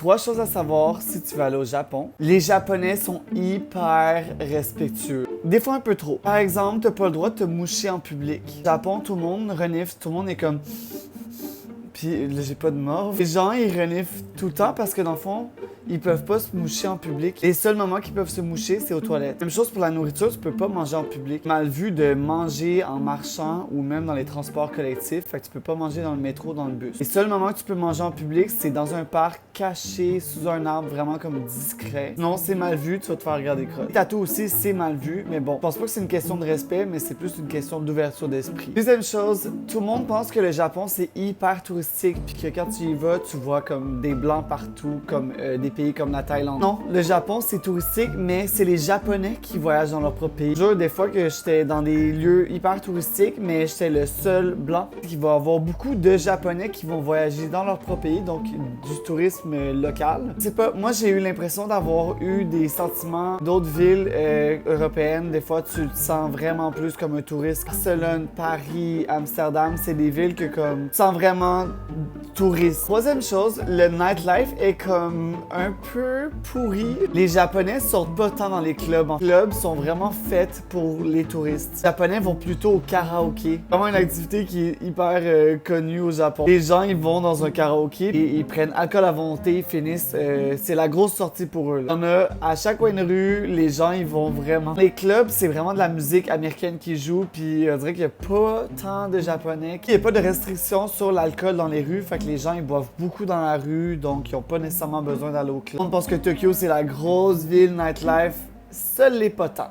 3 choses à savoir si tu veux aller au Japon. Les Japonais sont hyper respectueux. Des fois un peu trop. Par exemple, t'as pas le droit de te moucher en public. Au Japon, tout le monde renifle, tout le monde est comme... Puis là, j'ai pas de morve. Les gens, ils reniflent tout le temps parce que dans le fond, ils peuvent pas se moucher en public. Les seuls moments qu'ils peuvent se moucher, c'est aux toilettes. Même chose pour la nourriture, tu peux pas manger en public. Mal vu de manger en marchant ou même dans les transports collectifs. Fait que tu peux pas manger dans le métro, dans le bus. Les seuls moments que tu peux manger en public, c'est dans un parc caché sous un arbre, vraiment comme discret. Sinon, c'est mal vu, tu vas te faire regarder crotte. Les tatous aussi, c'est mal vu, mais bon, je pense pas que c'est une question de respect, mais c'est plus une question d'ouverture d'esprit. Deuxième chose, tout le monde pense que le Japon, c'est hyper touristique, puis que quand tu y vas, tu vois comme des blancs partout, comme des pays comme la Thaïlande. Non, le Japon, c'est touristique, mais c'est les Japonais qui voyagent dans leur propre pays. Je jure, des fois que j'étais dans des lieux hyper touristiques, mais j'étais le seul blanc. Il va y avoir beaucoup de Japonais qui vont voyager dans leur propre pays, donc du tourisme local. C'est pas, moi j'ai eu l'impression d'avoir eu des sentiments d'autres villes européennes. Des fois, tu te sens vraiment plus comme un touriste. Barcelone, Paris, Amsterdam, c'est des villes que comme tu sens vraiment touriste. Troisième chose, le nightlife est comme un peu pourri. Les Japonais sortent pas tant dans les clubs. Les clubs sont vraiment faits pour les touristes. Les Japonais vont plutôt au karaoké. Vraiment une activité qui est hyper connue au Japon. Les gens, ils vont dans un karaoké et ils prennent alcool à volonté, ils finissent. C'est la grosse sortie pour eux. On a à chaque coin de rue, les gens, ils vont vraiment. Les clubs, c'est vraiment de la musique américaine qui joue, puis on dirait qu'il y a pas tant de Japonais. Il n'y a pas de restrictions sur l'alcool dans les rues, fait que les gens, ils boivent beaucoup dans la rue, donc ils n'ont pas nécessairement besoin d'aller au club. On pense que Tokyo, c'est la grosse ville nightlife. Seuls les potents.